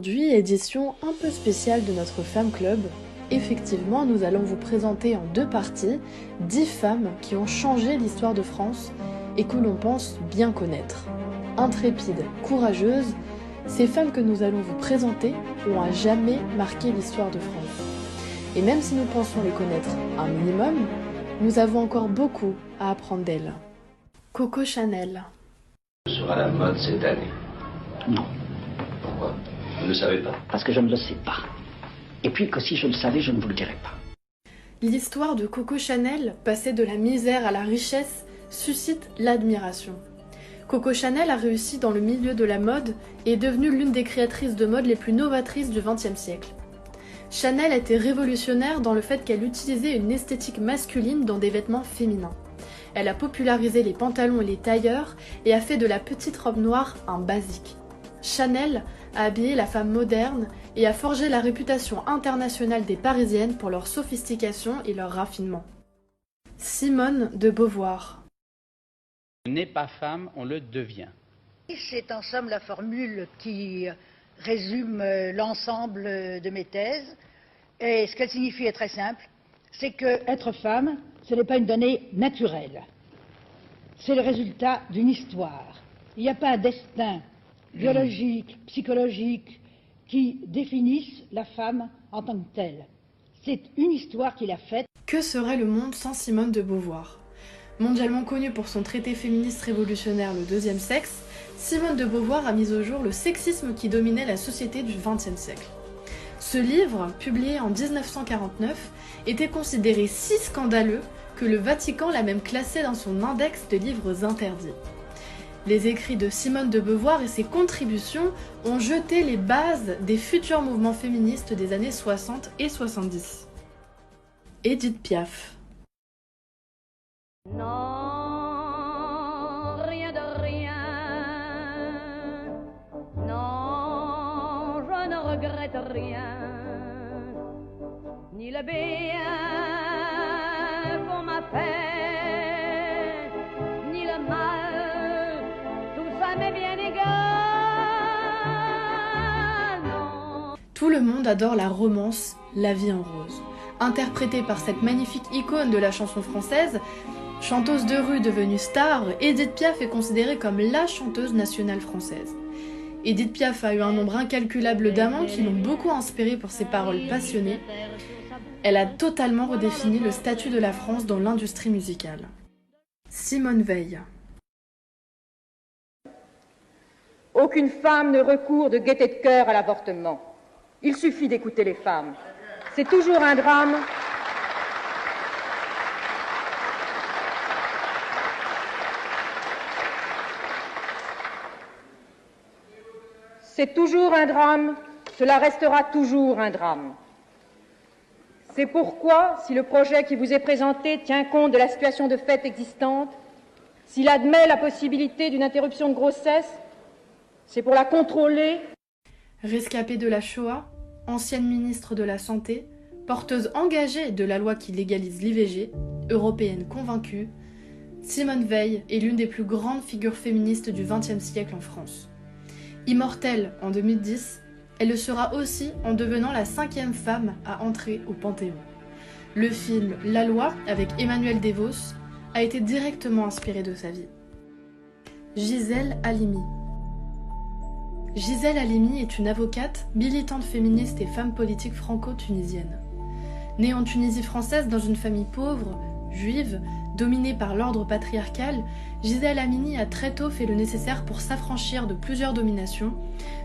Aujourd'hui, édition un peu spéciale de notre Femme Club. Effectivement, nous allons vous présenter en 2 parties 10 femmes qui ont changé l'histoire de France et que l'on pense bien connaître. Intrépides, courageuses, ces femmes que nous allons vous présenter ont à jamais marqué l'histoire de France. Et même si nous pensons les connaître un minimum, nous avons encore beaucoup à apprendre d'elles. Coco Chanel. Sera la mode cette année. Non, Pourquoi? Vous ne le savez pas? parce que je ne le sais pas. Et puis que si je le savais, je ne vous le dirais pas. L'histoire de Coco Chanel, passée de la misère à la richesse, suscite l'admiration. Coco Chanel a réussi dans le milieu de la mode et est devenue l'une des créatrices de mode les plus novatrices du XXe siècle. Chanel était révolutionnaire dans le fait qu'elle utilisait une esthétique masculine dans des vêtements féminins. Elle a popularisé les pantalons et les tailleurs et a fait de la petite robe noire un basique. Chanel a habillé la femme moderne et a forgé la réputation internationale des Parisiennes pour leur sophistication et leur raffinement. Simone de Beauvoir. On n'est pas femme, on le devient. C'est en somme la formule qui résume l'ensemble de mes thèses. Et ce qu'elle signifie est très simple, c'est que être femme, ce n'est pas une donnée naturelle. C'est le résultat d'une histoire. Il n'y a pas un destin biologique, psychologique, qui définisse la femme en tant que telle. C'est une histoire qu'il a faite. Que serait le monde sans Simone de Beauvoir ? Mondialement connue pour son traité féministe révolutionnaire Le Deuxième Sexe, Simone de Beauvoir a mis au jour le sexisme qui dominait la société du XXe siècle. Ce livre, publié en 1949, était considéré si scandaleux que le Vatican l'a même classé dans son index de livres interdits. Les écrits de Simone de Beauvoir et ses contributions ont jeté les bases des futurs mouvements féministes des années 60 et 70. Édith Piaf. Non, rien de rien. Non, je ne regrette rien. Ni le bien qu'on m'a fait, ni le mal, tout ça m'est bien égal. Non. Tout le monde adore la romance La vie en rose. Interprétée par cette magnifique icône de la chanson française, chanteuse de rue devenue star, Édith Piaf est considérée comme la chanteuse nationale française. Édith Piaf a eu un nombre incalculable d'amants qui l'ont beaucoup inspirée pour ses paroles passionnées. Elle a totalement redéfini le statut de la France dans l'industrie musicale. Simone Veil. Aucune femme ne recourt de gaieté de cœur à l'avortement. Il suffit d'écouter les femmes. C'est toujours un drame. C'est toujours un drame, cela restera toujours un drame. C'est pourquoi, si le projet qui vous est présenté tient compte de la situation de fait existante, s'il admet la possibilité d'une interruption de grossesse, c'est pour la contrôler. Rescapée de la Shoah, ancienne ministre de la Santé, porteuse engagée de la loi qui légalise l'IVG, européenne convaincue, Simone Veil est l'une des plus grandes figures féministes du XXe siècle en France. Immortelle en 2010, elle le sera aussi en devenant la 5e femme à entrer au Panthéon. Le film La Loi, avec Emmanuel Devos, a été directement inspiré de sa vie. Gisèle Halimi. Gisèle Halimi est une avocate, militante féministe et femme politique franco-tunisienne. Née en Tunisie française dans une famille pauvre, juive, dominée par l'ordre patriarcal, Gisèle Halimi a très tôt fait le nécessaire pour s'affranchir de plusieurs dominations,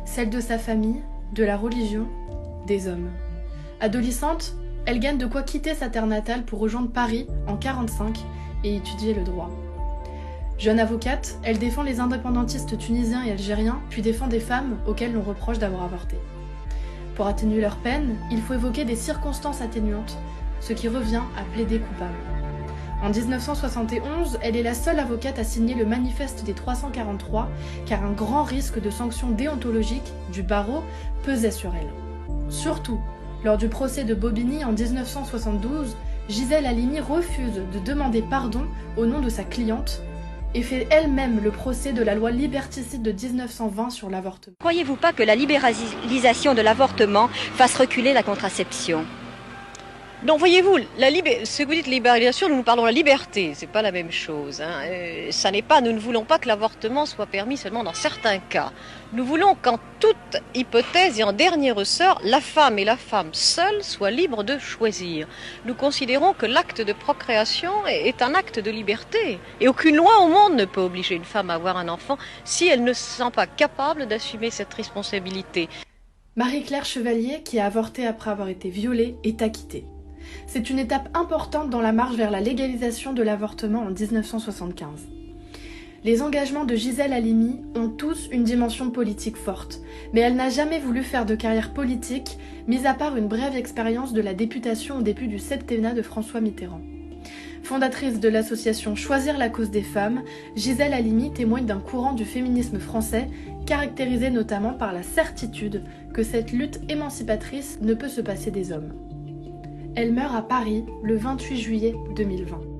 celle de sa famille, de la religion, des hommes. Adolescente, elle gagne de quoi quitter sa terre natale pour rejoindre Paris en 1945 et étudier le droit. Jeune avocate, elle défend les indépendantistes tunisiens et algériens, puis défend des femmes auxquelles l'on reproche d'avoir avorté. Pour atténuer leur peine, il faut évoquer des circonstances atténuantes, ce qui revient à plaider coupable. En 1971, elle est la seule avocate à signer le manifeste des 343, car un grand risque de sanctions déontologiques du barreau pesait sur elle. Surtout, lors du procès de Bobigny en 1972, Gisèle Halimi refuse de demander pardon au nom de sa cliente et fait elle-même le procès de la loi liberticide de 1920 sur l'avortement. Croyez-vous pas que la libéralisation de l'avortement fasse reculer la contraception ? Non, voyez-vous, ce que vous dites libéralisation, nous parlons de la liberté, c'est pas la même chose. Ça n'est pas, nous ne voulons pas que l'avortement soit permis seulement dans certains cas. Nous voulons qu'en toute hypothèse et en dernier ressort, la femme et la femme seule soient libres de choisir. Nous considérons que l'acte de procréation est un acte de liberté. Et aucune loi au monde ne peut obliger une femme à avoir un enfant si elle ne se sent pas capable d'assumer cette responsabilité. Marie-Claire Chevalier, qui a avorté après avoir été violée, est acquittée. C'est une étape importante dans la marche vers la légalisation de l'avortement en 1975. Les engagements de Gisèle Halimi ont tous une dimension politique forte, mais elle n'a jamais voulu faire de carrière politique, mis à part une brève expérience de la députation au début du septennat de François Mitterrand. Fondatrice de l'association Choisir la cause des femmes, Gisèle Halimi témoigne d'un courant du féminisme français, caractérisé notamment par la certitude que cette lutte émancipatrice ne peut se passer des hommes. Elle meurt à Paris le 28 juillet 2020.